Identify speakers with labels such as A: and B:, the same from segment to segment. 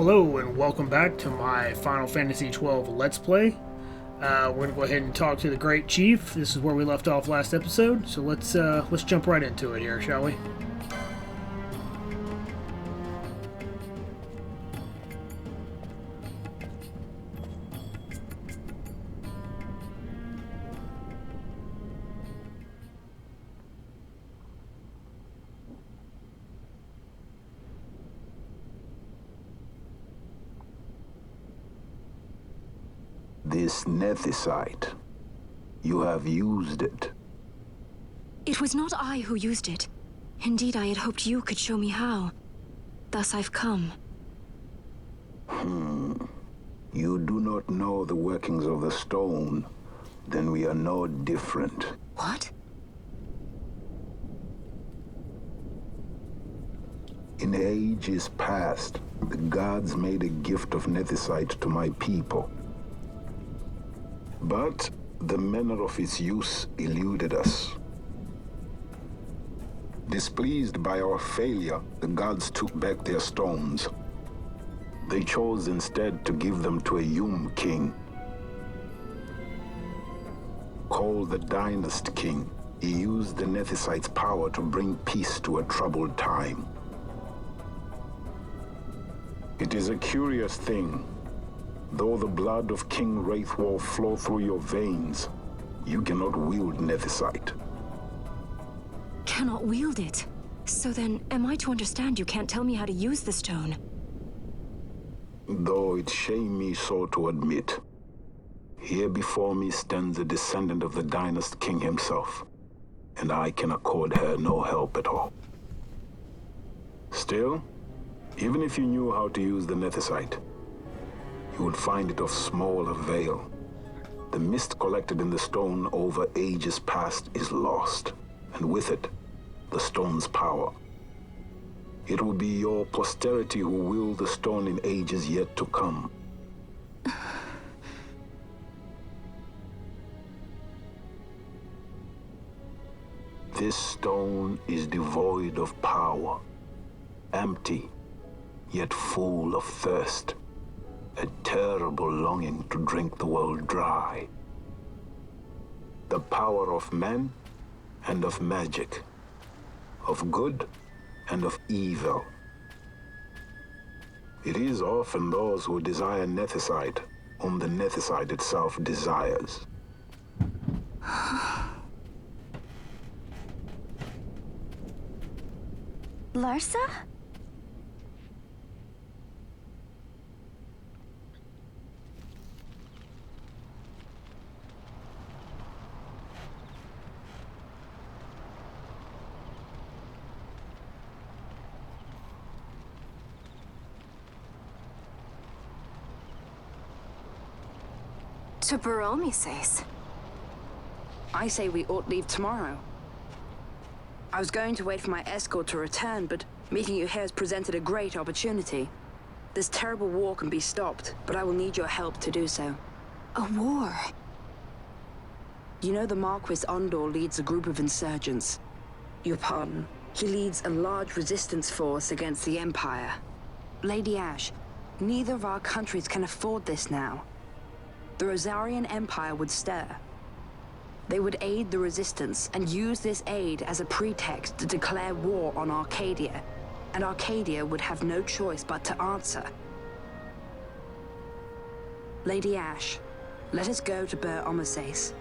A: Hello and welcome back to my Final Fantasy XII Let's Play. We're going to go ahead and talk to the Great Chief. This is where we left off last episode, so let's jump right into it here, shall we?
B: This nethicite. You have used it.
C: It was not I who used it. Indeed, I had hoped you could show me how. Thus I've come.
B: You do not know the workings of the stone. Then we are no different.
C: What?
B: In ages past, the gods made a gift of nethicite to my people. But the manner of its use eluded us. Displeased by our failure, the gods took back their stones. They chose instead to give them to a Yum king. Called the Dynast King, he used the nethicite's power to bring peace to a troubled time. It is a curious thing. Though the blood of King Wraithwolf flow through your veins, you cannot wield nethicite.
C: Cannot wield it? So then, am I to understand you can't tell me how to use the stone?
B: Though it shame me so to admit, here before me stands a descendant of the Dynast King himself, and I can accord her no help at all. Still, even if you knew how to use the nethicite, you would find it of small avail. The mist collected in the stone over ages past is lost, and with it, the stone's power. It will be your posterity who wield the stone in ages yet to come. This stone is devoid of power, empty, yet full of thirst. A terrible longing to drink the world dry. The power of men and of magic, of good and of evil. It is often those who desire nethicite whom the nethicite itself desires.
C: Larsa? To Baromi says.
D: I say we ought leave tomorrow. I was going to wait for my escort to return, but meeting you here has presented a great opportunity. This terrible war can be stopped, but I will need your help to do so.
C: A war?
D: You know the Marquis Ondor leads a group of insurgents. Your pardon. He leads a large resistance force against the Empire. Lady Ashe, neither of our countries can afford this now. The Rosarian Empire would stir. They would aid the resistance and use this aid as a pretext to declare war on Arcadia, and Arcadia would have no choice but to answer. Lady Ashe, let us go to Ber Omasace.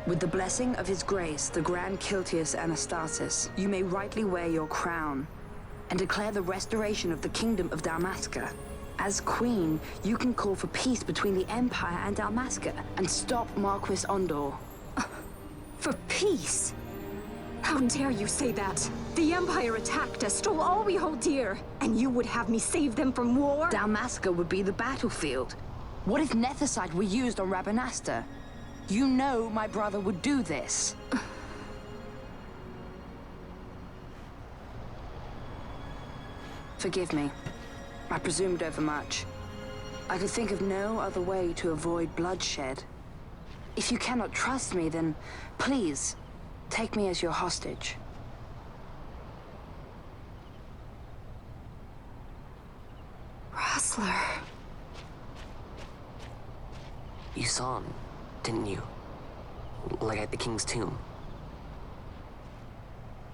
D: With the blessing of his grace, the Grand Kiltius Anastasis, you may rightly wear your crown and declare the restoration of the Kingdom of Dalmasca. As Queen, you can call for peace between the Empire and Dalmasca and stop Marquis Ondor.
C: For peace? How dare you say that? The Empire attacked us, stole all we hold dear, and you would have me save them from war?
D: Dalmasca would be the battlefield. What if nethicite were used on Rabanasta? You know my brother would do this. Forgive me. I presumed overmuch. I could think of no other way to avoid bloodshed. If you cannot trust me, then please, take me as your hostage.
C: Roslyn. Wrestler.
E: You saw him, didn't you? Like at the King's tomb.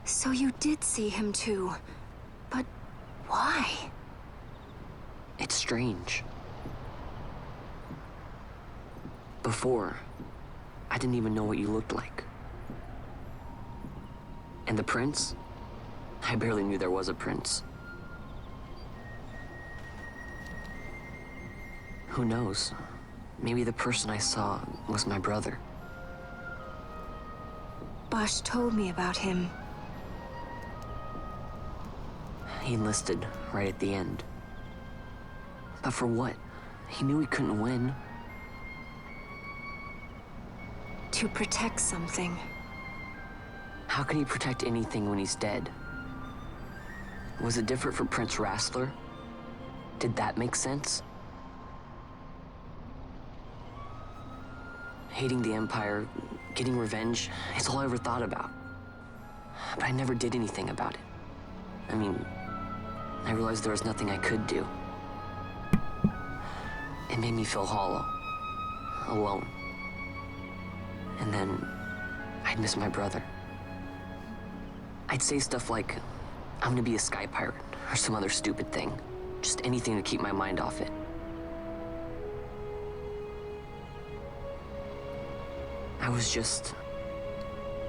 C: So you did see him too. But why?
E: It's strange. Before, I didn't even know what you looked like. And the prince? I barely knew there was a prince. Who knows? Maybe the person I saw was my brother.
C: Bosch told me about him.
E: He enlisted right at the end. But for what? He knew he couldn't win.
C: To protect something.
E: How can he protect anything when he's dead? Was it different for Prince Wrestler? Did that make sense? Hating the Empire, getting revenge, it's all I ever thought about. But I never did anything about it. I mean, I realized there was nothing I could do. It made me feel hollow, alone. And then, I'd miss my brother. I'd say stuff like, I'm gonna be a sky pirate, or some other stupid thing. Just anything to keep my mind off it.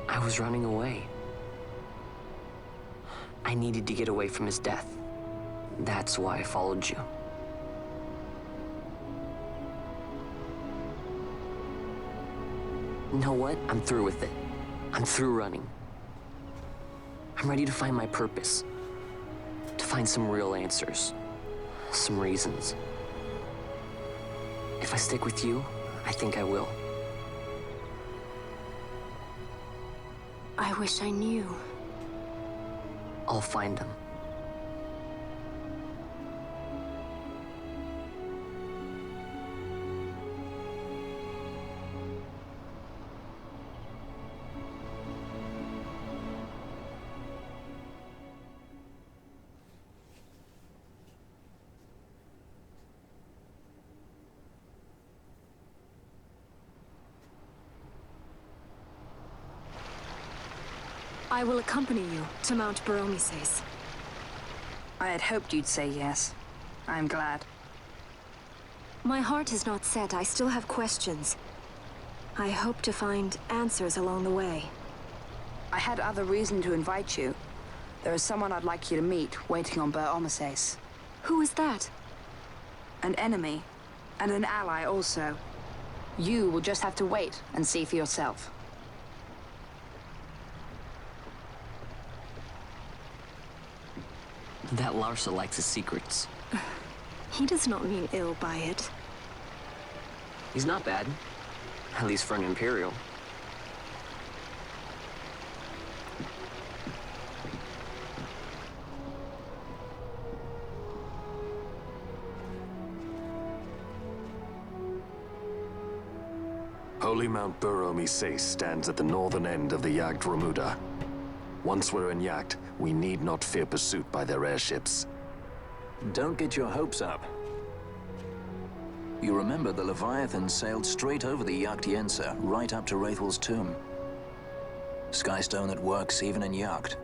E: I was running away. I needed to get away from his death. That's why I followed you. You know what? I'm through with it. I'm through running. I'm ready to find my purpose. To find some real answers. Some reasons. If I stick with you, I think I will.
C: I wish I knew.
E: I'll find them.
C: I will accompany you to Mount Baromises.
D: I had hoped you'd say yes. I'm glad.
C: My heart is not set. I still have questions. I hope to find answers along the way.
D: I had other reason to invite you. There is someone I'd like you to meet waiting on Baromises.
C: Who is that?
D: An enemy, and an ally also. You will just have to wait and see for yourself.
E: That Larsa likes his secrets.
C: He does not mean ill by it.
E: He's not bad. At least for an Imperial.
F: Holy Mount Baromises stands at the northern end of the Yacht Remuda. Once we're in Yacht, we need not fear pursuit by their airships.
G: Don't get your hopes up. You remember the Leviathan sailed straight over the Yacht, right up to Wraithel's tomb. Skystone that works even in Yacht.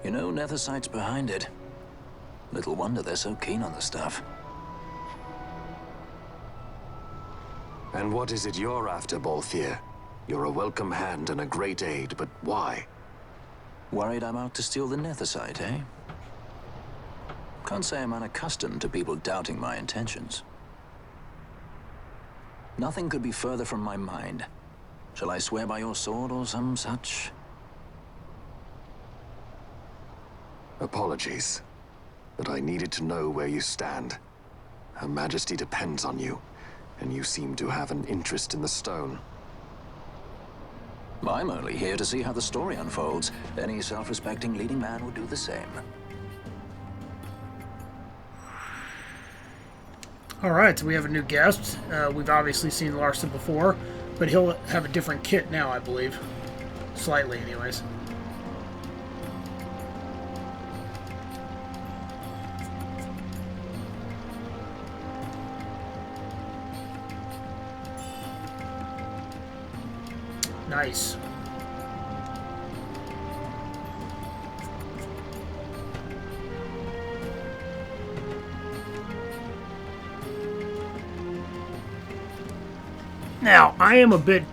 G: You know, Nethersight's behind it. Little wonder they're so keen on the stuff.
F: And what is it you're after, Balthier? You're a welcome hand and a great aid, but why?
G: Worried I'm out to steal the Nethersight, eh? Can't say I'm unaccustomed to people doubting my intentions. Nothing could be further from my mind. Shall I swear by your sword or some such?
F: Apologies, but I needed to know where you stand. Her Majesty depends on you, and you seem to have an interest in the stone.
G: I'm only here to see how the story unfolds. Any self-respecting leading man would do the same.
A: Alright, so we have a new guest. We've obviously seen Larsa before, but he'll have a different kit now, I believe. Slightly, anyways. Nice. Now, I'm a bit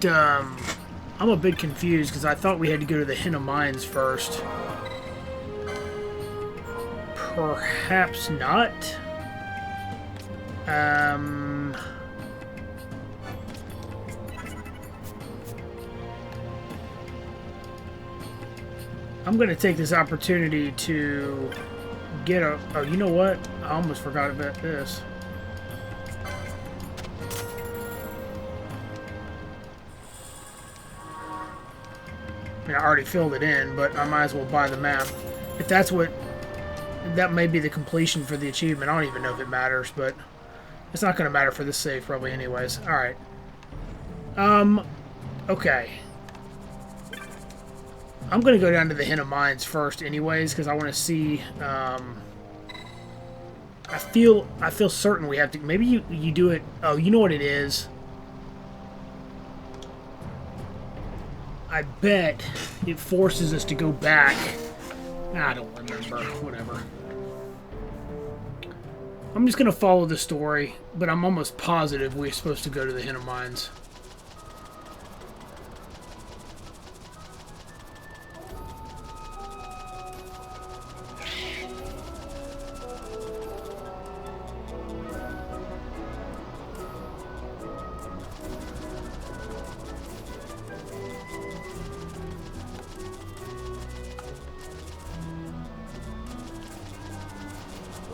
A: confused because I thought we had to go to the Henna Mines first. Perhaps not. I'm going to take this opportunity to get a... Oh, you know what? I almost forgot about this. I mean, I already filled it in, but I might as well buy the map. If that's what... That may be the completion for the achievement. I don't even know if it matters, but... It's not going to matter for this save, probably, anyways. Alright. Okay. I'm going to go down to the Henna Mines first, anyways, because I want to see... I feel certain we have to... Maybe you do it... Oh, you know what it is? I bet it forces us to go back. I don't remember. Whatever. I'm just going to follow the story, but I'm almost positive we're supposed to go to the Henna Mines.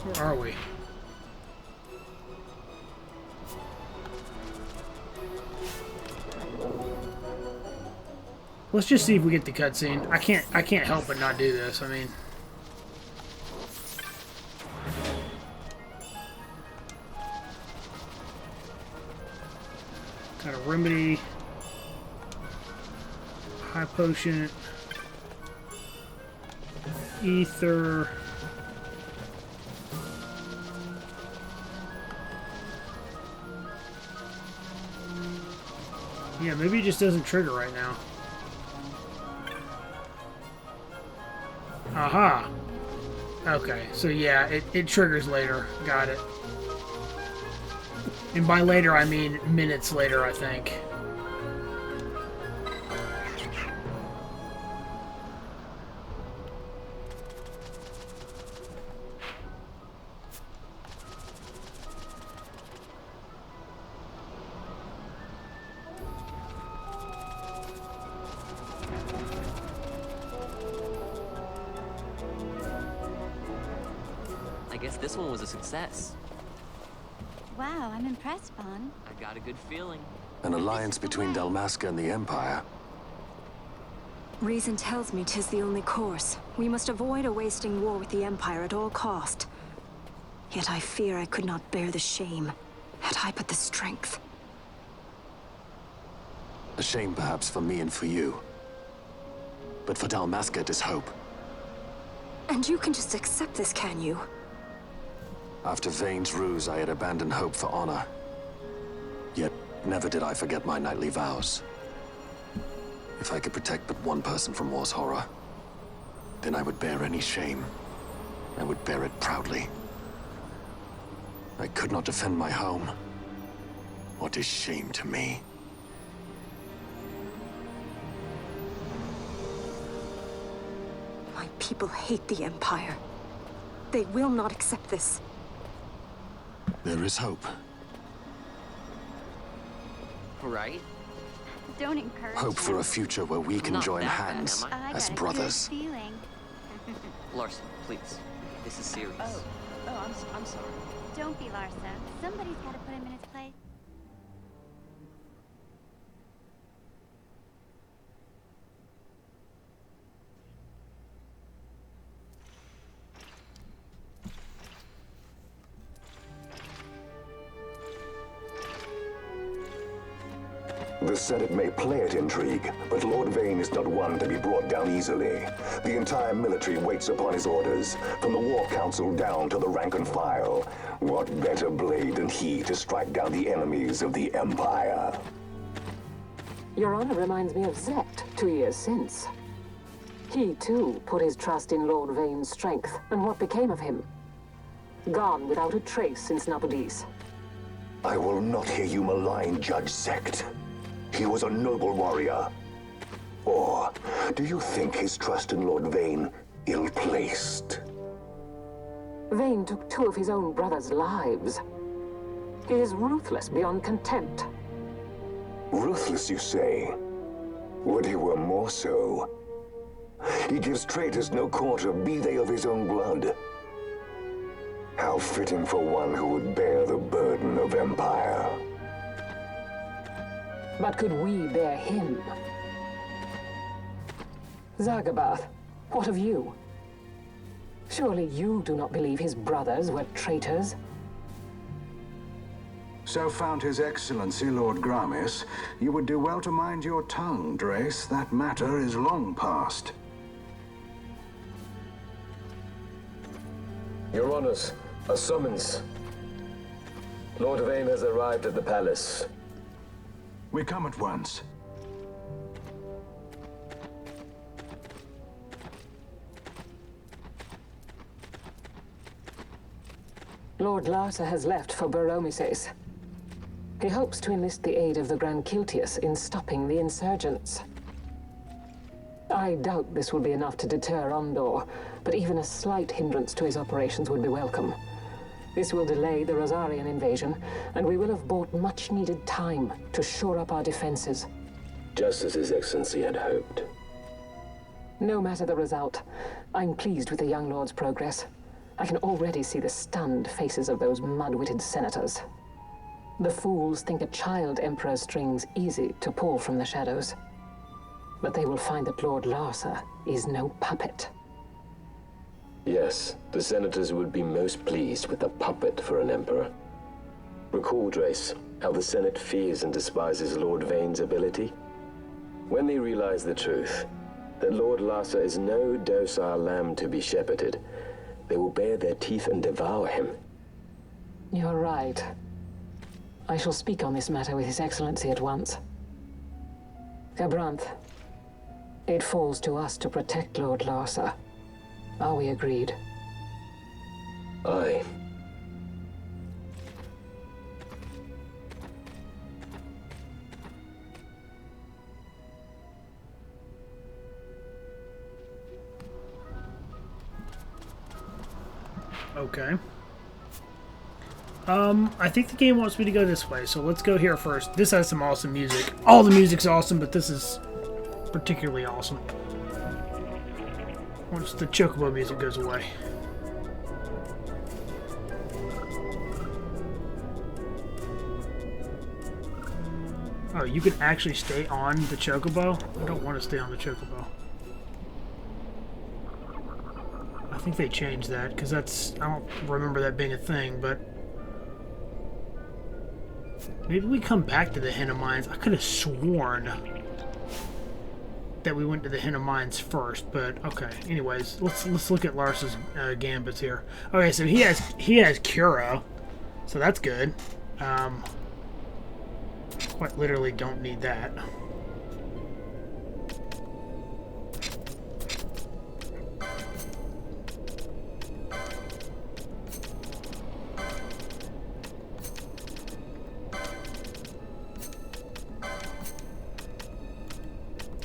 A: Where are we? Let's just see if we get the cutscene. I can't help but not do this. I mean, got a remedy, high potion, ether. Yeah, maybe it just doesn't trigger right now. Aha! Okay, so yeah, it triggers later. Got it. And by later, I mean minutes later, I think.
E: I guess this one was a success.
H: Wow, I'm impressed, Vaughn.
E: I got a good feeling.
F: An alliance between Dalmasca and the Empire.
C: Reason tells me 'tis the only course. We must avoid a wasting war with the Empire at all cost. Yet I fear I could not bear the shame, had I but the strength.
F: A shame perhaps for me and for you. But for Dalmasca it is hope.
C: And you can just accept this, can you?
F: After Vane's ruse, I had abandoned hope for honor. Yet, never did I forget my knightly vows. If I could protect but one person from war's horror, then I would bear any shame. I would bear it proudly. I could not defend my home. What is shame to me?
C: My people hate the Empire. They will not accept this.
F: There is hope.
E: Right?
H: Don't encourage
F: Hope for a future where we can
E: Not
F: join
E: that bad,
F: hands
E: am I?
H: I
F: as
H: got
F: brothers.
H: A good feeling.
E: Larson, please. This is serious.
H: I'm sorry. Don't be Larsa. Somebody's got to put him in his place.
B: The Senate may play at intrigue, but Lord Vane is not one to be brought down easily. The entire military waits upon his orders, from the War Council down to the rank and file. What better blade than he to strike down the enemies of the Empire?
I: Your Honor reminds me of Zet 2 years since. He, too, put his trust in Lord Vane's strength, and what became of him? Gone without a trace since Napodis.
J: I will not hear you malign Judge Sect. He was a noble warrior. Or do you think his trust in Lord Vane ill-placed?
I: Vane took 2 of his own brothers' lives. He is ruthless beyond contempt.
J: Ruthless, you say? Would he were more so. He gives traitors no quarter, be they of his own blood. How fitting for one who would bear the burden of empire.
I: But could we bear him? Zagabath, what of you? Surely you do not believe his brothers were traitors?
K: So found His Excellency Lord Gramis, you would do well to mind your tongue, Drace. That matter is long past.
L: Your Honors, a summons. Lord Vane has arrived at the palace.
K: We come at once.
I: Lord Larsa has left for Baromises. He hopes to enlist the aid of the Grand Kiltius in stopping the insurgents. I doubt this will be enough to deter Ondor, but even a slight hindrance to his operations would be welcome. This will delay the Rosarian invasion, and we will have bought much-needed time to shore up our defenses.
L: Just as His Excellency had hoped.
I: No matter the result, I'm pleased with the young lord's progress. I can already see the stunned faces of those mud-witted senators. The fools think a child emperor's strings easy to pull from the shadows. But they will find that Lord Larsa is no puppet.
L: Yes, the senators would be most pleased with a puppet for an emperor. Recall, Drace, how the Senate fears and despises Lord Vane's ability. When they realize the truth, that Lord Larsa is no docile lamb to be shepherded, they will bare their teeth and devour him.
I: You're right. I shall speak on this matter with His Excellency at once. Gabranth, it falls to us to protect Lord Larsa. Are we agreed?
L: Aye.
A: Okay. I think the game wants me to go this way, so let's go here first. This has some awesome music. All the music's awesome, but this is particularly awesome. Once the chocobo music goes away. Oh, you can actually stay on the chocobo? I don't want to stay on the chocobo. I think they changed that, because that's... I don't remember that being a thing, but... Maybe we come back to the Henna Mines. I could have sworn that we went to the Henna Mines first, but okay. Anyways, let's look at Larsa's gambits here. Okay, so he has Cura, so that's good. Quite literally don't need that.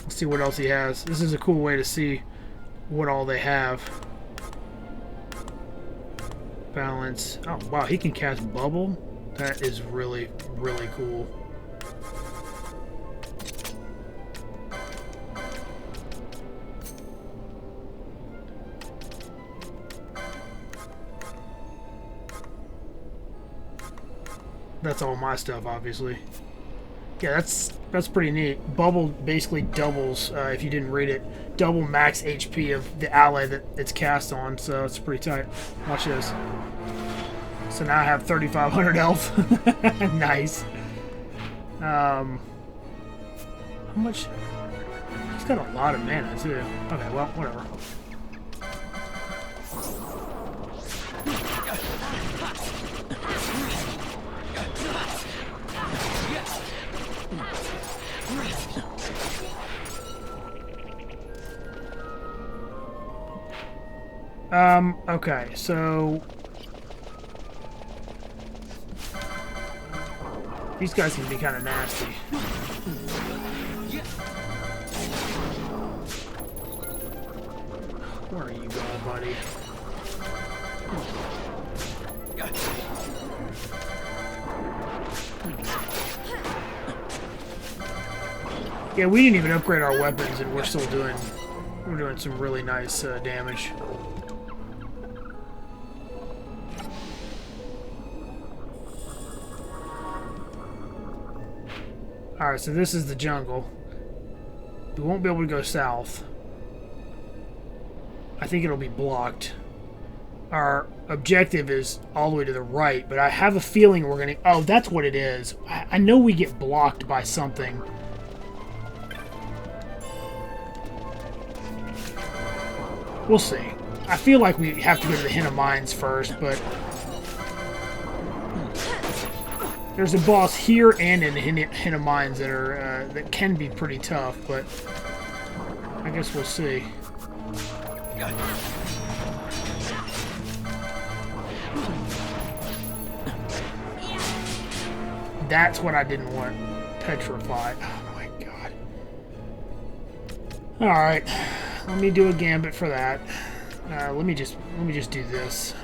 A: See what else he has. This is a cool way to see what all they have. Balance. Oh wow, he can cast bubble. That is really, really cool. That's all my stuff, obviously. Yeah, that's pretty neat. Bubble basically doubles, if you didn't read it, double max HP of the ally that it's cast on, so it's pretty tight. Watch this. So now I have 3,500 health. Nice. How much? He's got a lot of mana, too. Okay, well, whatever. Okay, so... These guys can be kind of nasty. Where are you going, buddy? Yeah, we didn't even upgrade our weapons, and we're doing some really nice damage. Alright, so this is the jungle. We won't be able to go south. I think it'll be blocked. Our objective is all the way to the right, but I have a feeling we're gonna... Oh, that's what it is. I know we get blocked by something. We'll see. I feel like we have to go to the Hint of Mines first, but... There's a boss here and in Hint of Mines that are that can be pretty tough, but I guess we'll see. That's what I didn't want. Petrified. Oh my god. All right, let me do a gambit for that. Let me just do this.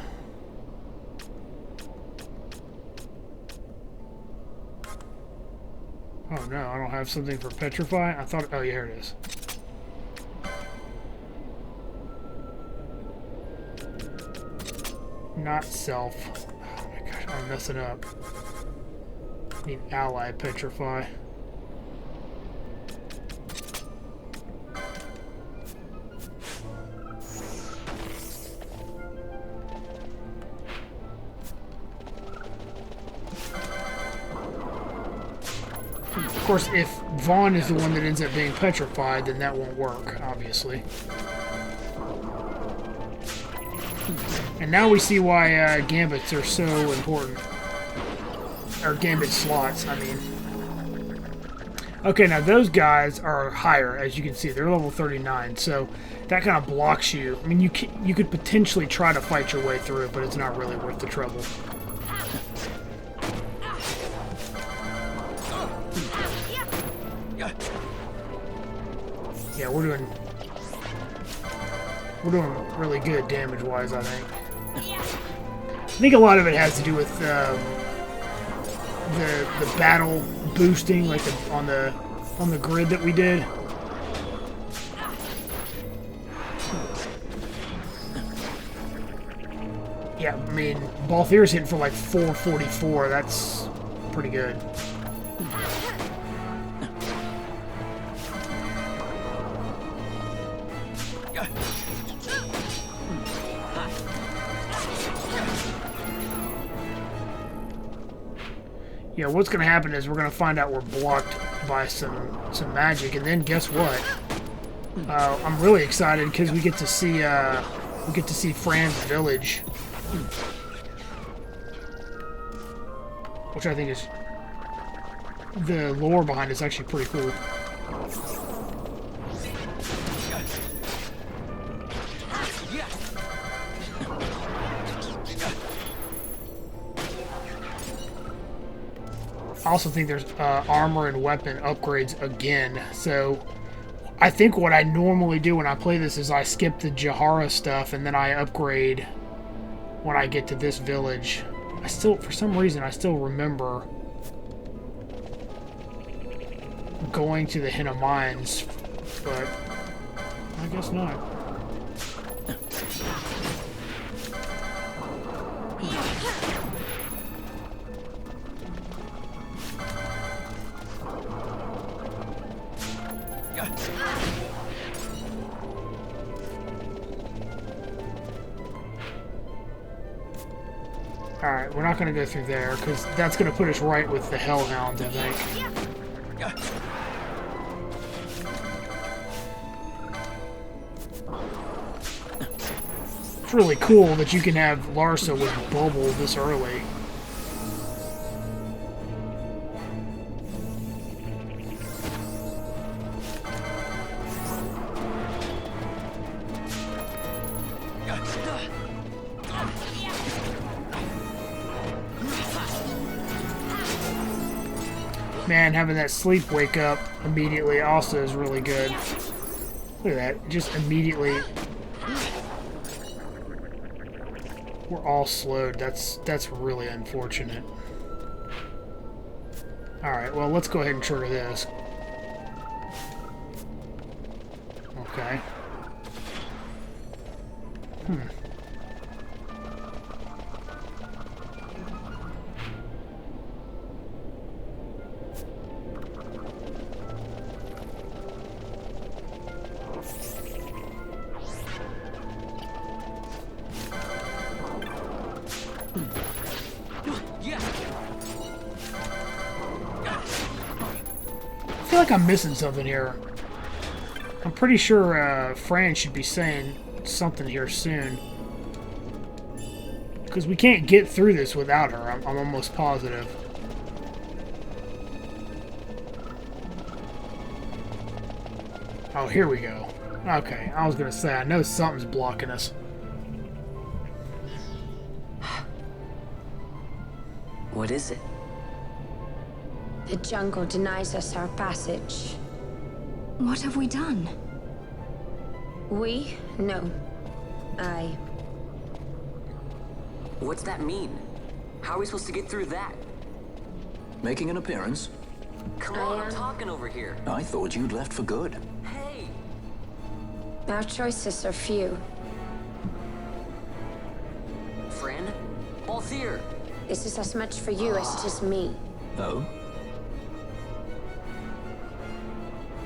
A: Oh no, I don't have something for petrify. I thought. Oh yeah, here it is. Not self. Oh my gosh, I'm messing up. I need ally petrify. Of course, if Vaughn is the one that ends up being petrified, then that won't work, obviously. And now we see why gambits are so important. Or gambit slots, I mean. Okay, now those guys are higher, as you can see. They're level 39, so that kind of blocks you. I mean, you could potentially try to fight your way through it, but it's not really worth the trouble. Yeah, we're doing really good damage-wise, I think. I think a lot of it has to do with the battle boosting, like on the grid that we did. Yeah, I mean, Balthier's hitting for like 444. That's pretty good. Yeah, what's going to happen is we're going to find out we're blocked by some magic, and then guess what? I'm really excited because we get to see Fran's village, which I think is the lore behind it's actually pretty cool. I also think there's armor and weapon upgrades again. So I think what I normally do when I play this is I skip the Jahara stuff and then I upgrade when I get to this village. For some reason, I still remember going to the Hint of Mines, but I guess not. Alright, we're not going to go through there, because that's going to put us right with the Hellhounds, I think. It's really cool that you can have Larsa with Bubble this early. Man, having that sleep wake up immediately also is really good. Look at that. Just immediately. We're all slowed. That's really unfortunate. Alright, well, let's go ahead and trigger this. Okay. I feel like I'm missing something here. I'm pretty sure Fran should be saying something here soon. Because we can't get through this without her, I'm almost positive. Oh, here we go. Okay, I was going to say, I know something's blocking us.
E: What is it?
C: The jungle denies us our passage. What have we done? We? No. I.
E: What's that mean? How are we supposed to get through that?
G: Making an appearance?
E: Come on, I'm talking over here.
G: I thought you'd left for good.
E: Hey!
C: Our choices are few.
E: Friend? Balthier!
C: This is as much for you as it is me.
G: Oh?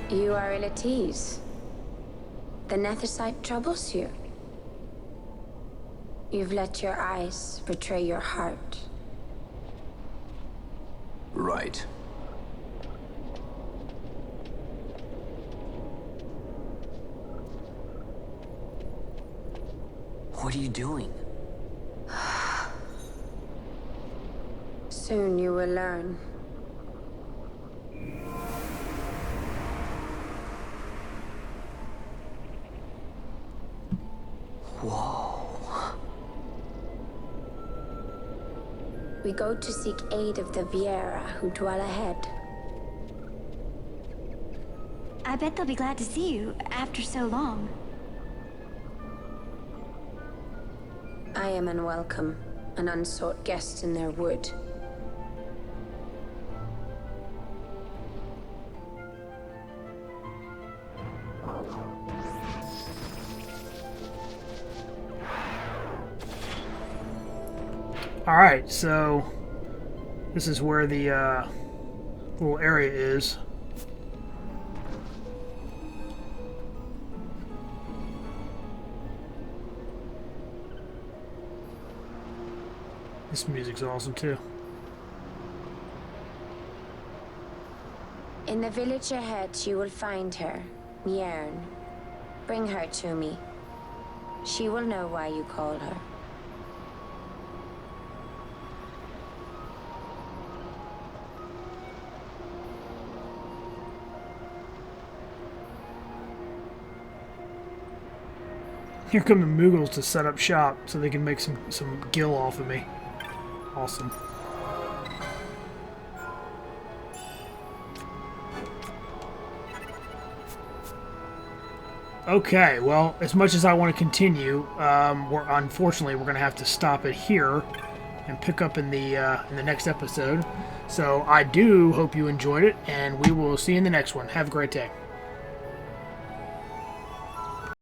C: You are ill at ease. The Nethersite troubles you. You've let your eyes betray your heart.
G: Right.
E: What are you doing?
C: Soon you will learn.
E: Whoa.
C: We go to seek aid of the Viera who dwell ahead.
H: I bet they'll be glad to see you after so long.
C: I am unwelcome, an unsought guest in their wood.
A: Alright, so this is where the little area is. This music's awesome too.
C: In the village ahead, you will find her, Yern. Bring her to me. She will know why you call her.
A: Here come the Mughals to set up shop so they can make some gil off of me. Awesome. Okay, well, as much as I want to continue, unfortunately we're going to have to stop it here and pick up in the next episode. So I do hope you enjoyed it, and we will see you in the next one. Have a great day.